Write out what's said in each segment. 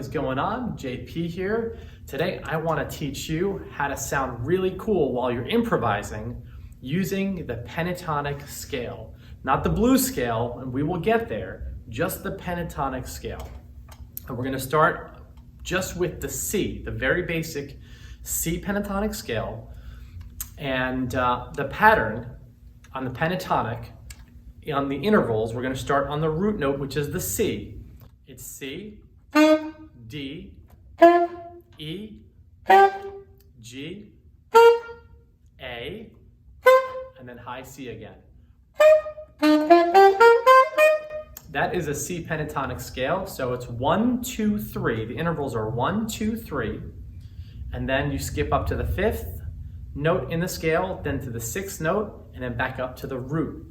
is going on? JP here. Today I want to teach you how to sound really cool while you're improvising using the pentatonic scale. Not the blues scale, and we will get there, just the pentatonic scale. And we're going to start just with the C, the very basic C pentatonic scale. And the pattern on the pentatonic, on the intervals, we're going to start on the root note, which is the C. It's C, D, E, G, A, and then high C again. That is a C pentatonic scale, so it's 1, 2, 3. The intervals are 1, 2, 3, and then you skip up to the 5th note in the scale, then to the 6th note, and then back up to the root.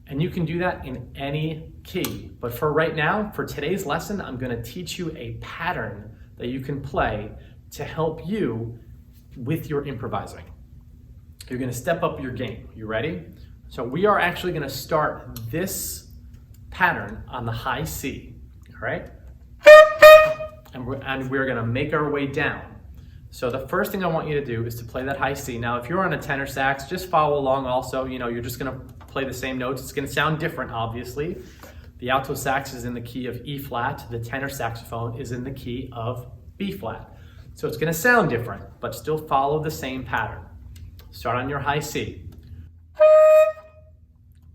And you can do that in any key. But for right now, for today's lesson, I'm going to teach you a pattern that you can play to help you with your improvising. You're going to step up your game. You ready? So we are actually going to start this pattern on the high C, all right? And we're going to make our way down. So the first thing I want you to do is to play that high C. Now, if you're on a tenor sax, just follow along also. You know, you're just going to play the same notes. It's going to sound different, obviously. The alto sax is in the key of E flat. The tenor saxophone is in the key of B flat. So it's going to sound different, but still follow the same pattern. Start on your high C.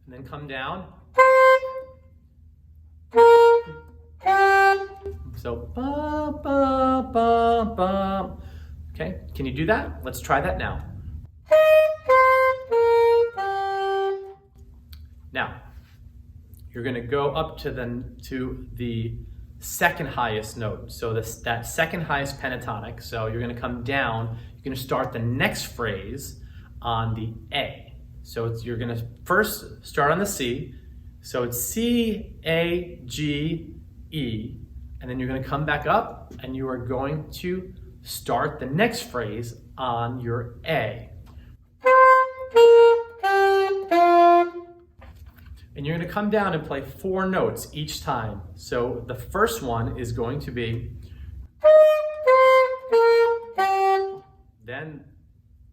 And then come down. So, ba, ba, ba, ba. Okay, can you do that? Let's try that now. Now, you're going to go up to the second highest note. So that second highest pentatonic. So you're going to come down. You're going to start the next phrase on the A. So you're going to first start on the C. So it's C, A, G, E. And then you're going to come back up and you are going to start the next phrase on your A. And you're going to come down and play 4 notes each time. So the first one is going to be, then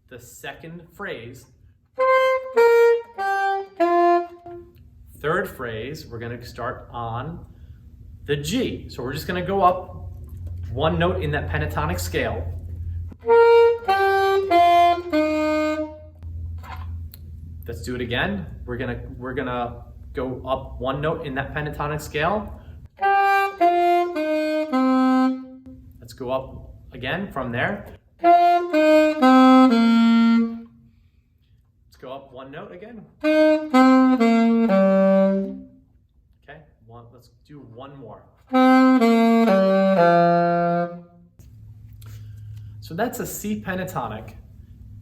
the second phrase, third phrase, we're going to start on the G. So we're just going to go up 1 note in that pentatonic scale. Let's do it again. We're gonna go up 1 note in that pentatonic scale. Let's go up again from there. Let's go up 1 note again. Okay, let's do 1 more. So that's a C pentatonic.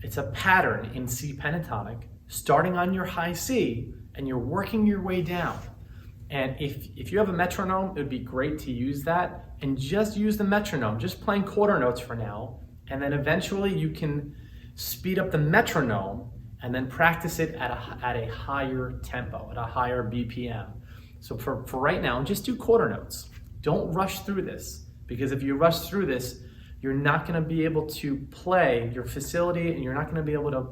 It's a pattern in C pentatonic, starting on your high C, and you're working your way down. And if you have a metronome, it would be great to use that, and just use the metronome, just playing quarter notes for now, and then eventually you can speed up the metronome and then practice it at a higher tempo, at a higher BPM. So for right now, just do quarter notes. Don't rush through this, because if you rush through this, you're not going to be able to play your facility, and you're not going to be able to.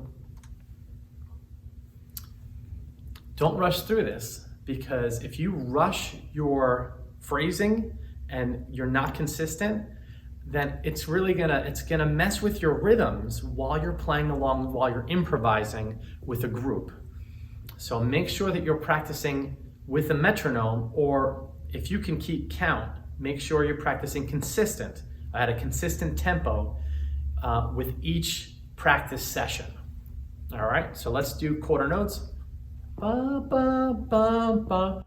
Don't rush through this, because if you rush your phrasing and you're not consistent, then it's gonna mess with your rhythms while you're playing along, while you're improvising with a group. So make sure that you're practicing with a metronome, or if you can keep count, make sure you're practicing consistent, at a consistent tempo with each practice session. All right, so let's do quarter notes. Ba, ba, ba, ba.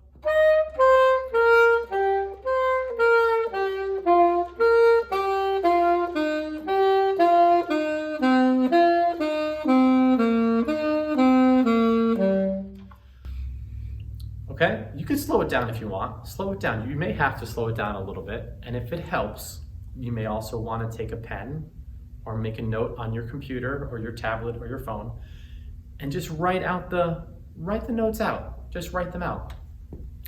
Okay, you can slow it down if you want. Slow it down. You may have to slow it down a little bit, and if it helps, you may also want to take a pen or make a note on your computer or your tablet or your phone and just write the notes out. Just write them out.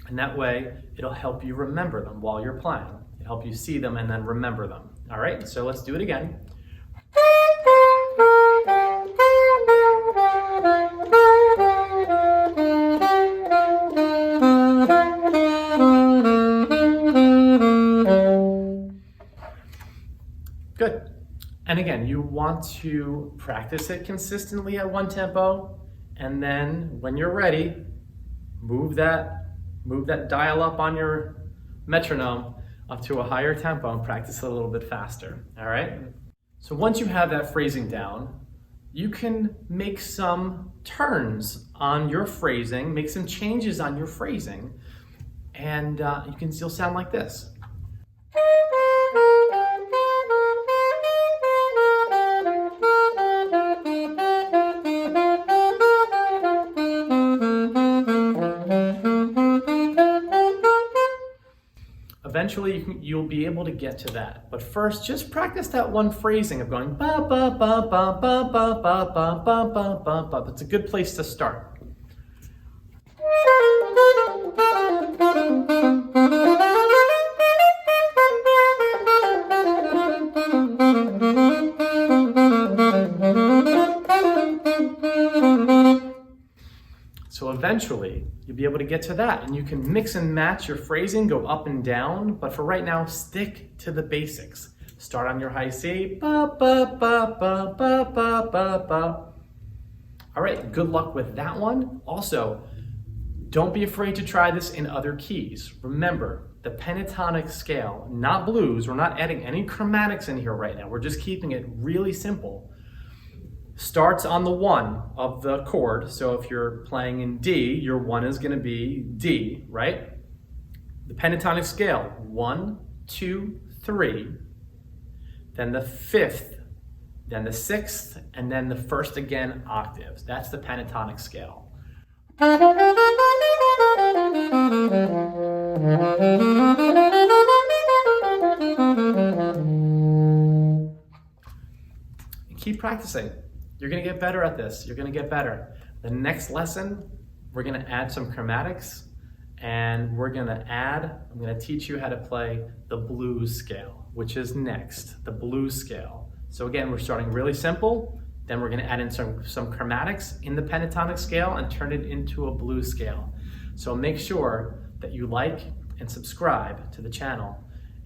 And that way, it'll help you remember them while you're playing. help you see them and then remember them. All right, so let's do it again. Good. And again, you want to practice it consistently at one tempo, and then when you're ready, move that dial up on your metronome up to a higher tempo and practice a little bit faster, all right? So once you have that phrasing down, you can make some turns on your phrasing, make some changes on your phrasing, and you'll sound like this. Eventually, you'll be able to get to that. But first, just practice that one phrasing of going ba ba ba ba ba ba ba ba ba ba ba ba. It's a good place to start. So eventually, you'll be able to get to that, and you can mix and match your phrasing, go up and down, but for right now, stick to the basics. Start on your high C, ba ba ba ba ba ba ba ba. All right, good luck with that one. Also, don't be afraid to try this in other keys. Remember, the pentatonic scale, not blues, we're not adding any chromatics in here right now, we're just keeping it really simple. Starts on the 1 of the chord. So if you're playing in D, your 1 is going to be D, right? The pentatonic scale, 1, 2, 3, then the 5th, then the 6th, and then the 1st again octaves. That's the pentatonic scale. Keep practicing. You're going to get better at this. You're going to get better. The next lesson, we're going to add some chromatics, and I'm going to teach you how to play the blues scale, which is next, the blues scale. So again, we're starting really simple, then we're going to add in some chromatics in the pentatonic scale and turn it into a blues scale. So make sure that you like and subscribe to the channel,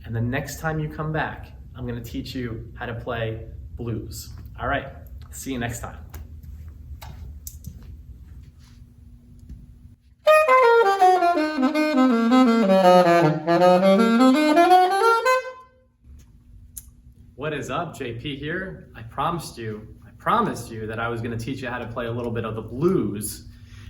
and the next time you come back, I'm going to teach you how to play blues. All right. See you next time. What is up, JP here? I promised you that I was going to teach you how to play a little bit of the blues,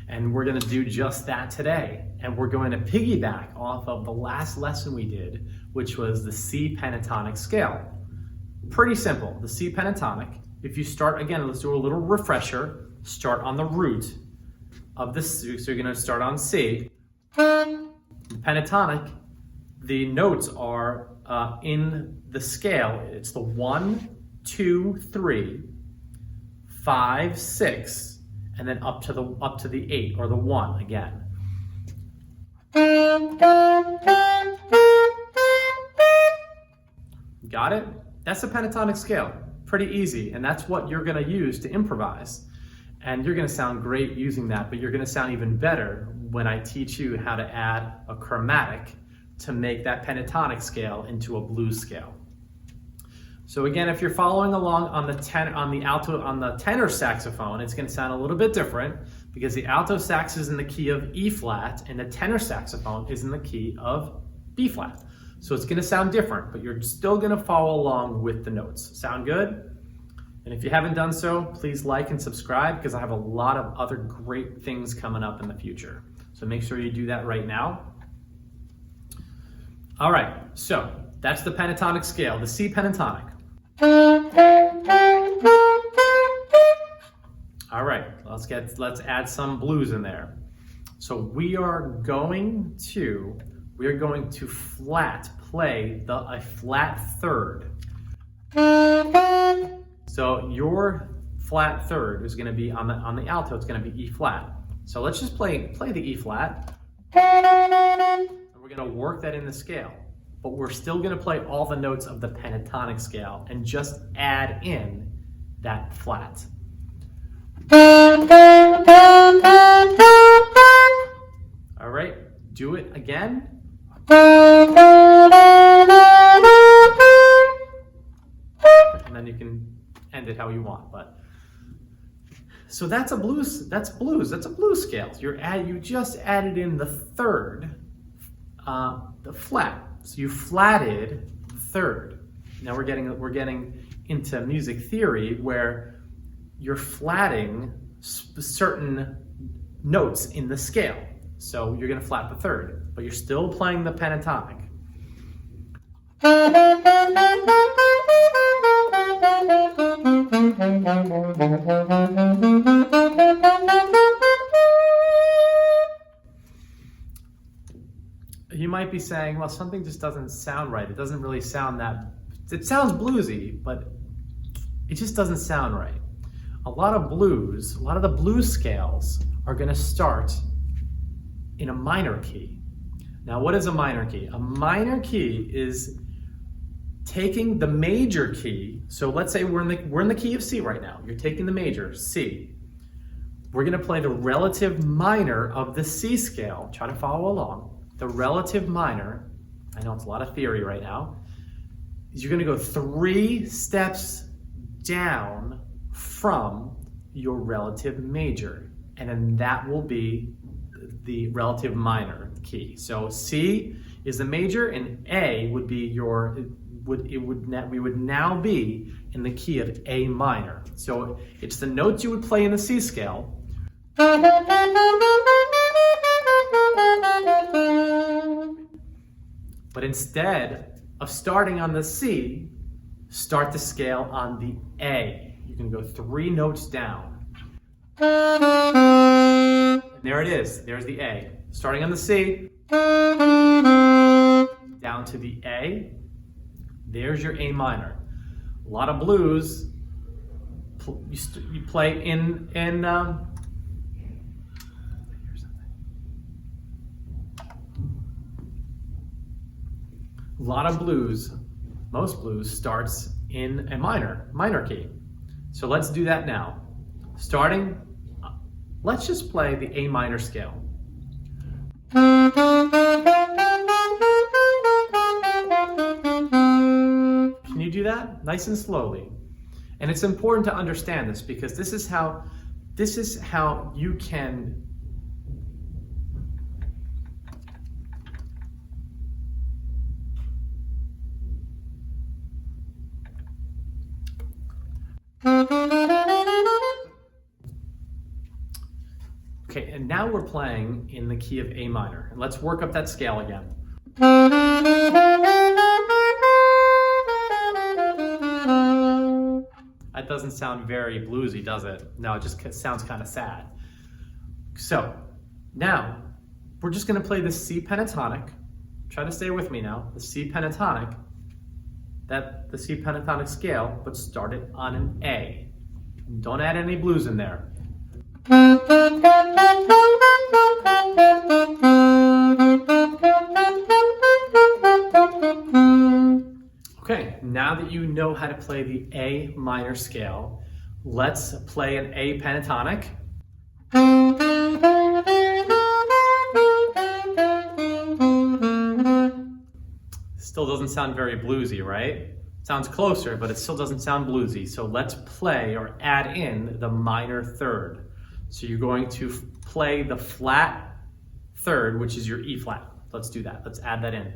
and we're going to do just that today. And we're going to piggyback off of the last lesson we did, which was the C pentatonic scale. Pretty simple, the C pentatonic. If you start, again, let's do a little refresher. Start on the root of the C. So you're going to start on C. The pentatonic, the notes are in the scale. It's the 1, 2, 3, 5, 6, and then up to the 8 or the 1 again. Got it? That's the pentatonic scale. Pretty easy, and that's what you're going to use to improvise. And you're going to sound great using that, but you're going to sound even better when I teach you how to add a chromatic to make that pentatonic scale into a blues scale. So again, if you're following along on the tenor saxophone, it's going to sound a little bit different because the alto sax is in the key of E flat and the tenor saxophone is in the key of B flat. So it's going to sound different, but you're still going to follow along with the notes. Sound good? And if you haven't done so, please like and subscribe because I have a lot of other great things coming up in the future. So make sure you do that right now. All right, so that's the pentatonic scale, the C pentatonic. All right, let's add some blues in there. So we are going to play a flat third. So your flat third is going to be on the alto. It's going to be E flat. So let's just play the E flat, and we're going to work that in the scale. but we're still going to play all the notes of the pentatonic scale and just add in that flat. All right, do it again. And then you can end it how you want. But so that's a blues. That's blues. That's a blues scale. You just added in the third, the flat. So you flatted the third. Now we're getting into music theory where you're flatting certain notes in the scale. So you're going to flat the third, but you're still playing the pentatonic. You might be saying, well, something just doesn't sound right. It doesn't really sound that, it sounds bluesy, but it just doesn't sound right. A lot of the blues scales are going to start in a minor key. Now, what is a minor key? A minor key is taking the major key. So let's say we're in the key of C right now. You're taking the major, C. We're going to play the relative minor of the C scale. Try to follow along. The relative minor, I know it's a lot of theory right now, is you're going to go 3 steps down from your relative major, and then that will be the relative minor key. So C is the major, and A would be we would now be in the key of A minor. So it's the notes you would play in the C scale. But instead of starting on the C, start the scale on the A. You can go 3 notes down. And there it is. There's the A. Starting on the C, down to the A. There's your A minor. A lot of blues, you play in a lot of blues, most blues starts in a minor key. So let's do that now. Starting, let's just play the A minor scale. Can you do that? Nice and slowly. And it's important to understand this because this is how you can Okay, and now we're playing in the key of A minor. And let's work up that scale again. That doesn't sound very bluesy, does it? No, it just sounds kind of sad. So, now, we're just going to play the C pentatonic. Try to stay with me now. The C pentatonic. The C pentatonic scale, but start it on an A. Don't add any blues in there. Okay, now that you know how to play the A minor scale, let's play an A pentatonic. Still doesn't sound very bluesy, right? Sounds closer, but it still doesn't sound bluesy. So let's play or add in the minor third. So you're going to play the flat third, which is your E flat. Let's do that. Let's add that in.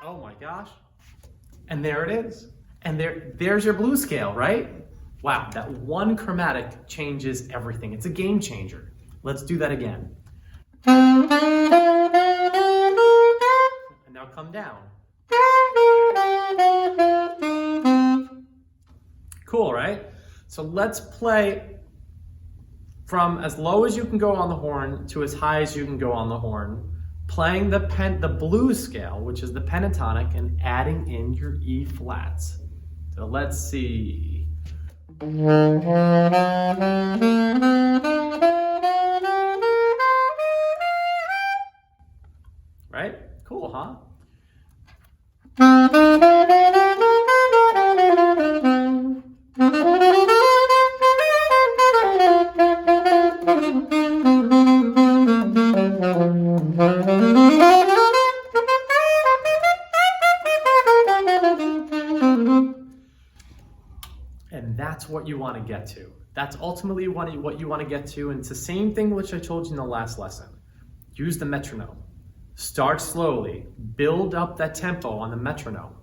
Oh my gosh. And there it is. And there's your blues scale, right? Wow, that one chromatic changes everything. It's a game changer. Let's do that again. And now come down. Cool, right? So let's play from as low as you can go on the horn to as high as you can go on the horn, playing the blues scale, which is the pentatonic, and adding in your E flats. So let's see. that's what you want to get to. That's ultimately what you want to get to, and it's the same thing which I told you in the last lesson. Use the metronome. Start slowly, build up that tempo on the metronome.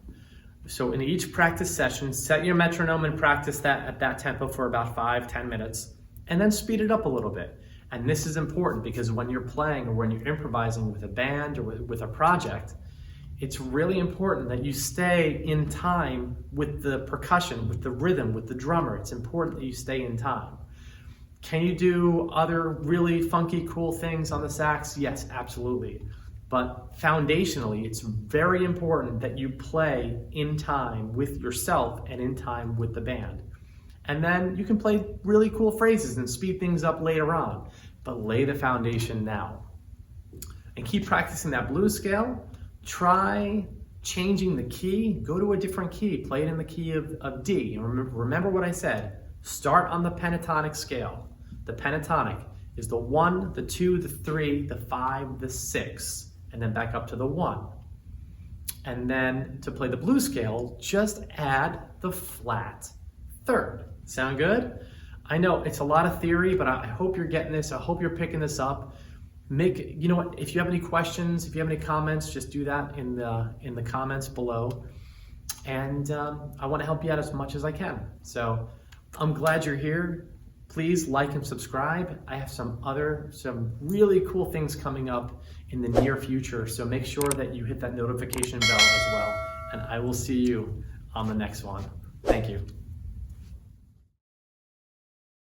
So in each practice session, set your metronome and practice that at that tempo for about 5-10 minutes, and then speed it up a little bit. And this is important because when you're playing or when you're improvising with a band or with a project, it's really important that you stay in time with the percussion, with the rhythm, with the drummer. It's important that you stay in time. Can you do other really funky, cool things on the sax? Yes, absolutely. But foundationally, it's very important that you play in time with yourself and in time with the band. And then you can play really cool phrases and speed things up later on, but lay the foundation now. And keep practicing that blues scale. Try changing the key, go to a different key, play it in the key of D. And remember what I said, start on the pentatonic scale. The pentatonic is the 1, the 2, the 3, the 5, the 6, and then back up to the 1. And then to play the blues scale, just add the flat third. Sound good? I know it's a lot of theory, but I hope you're getting this. I hope you're picking this up. You know what, if you have any questions, if you have any comments, just do that in the comments below. And I want to help you out as much as I can. So I'm glad you're here. Please like and subscribe. I have some really cool things coming up in the near future. So make sure that you hit that notification bell as well. And I will see you on the next one. Thank you.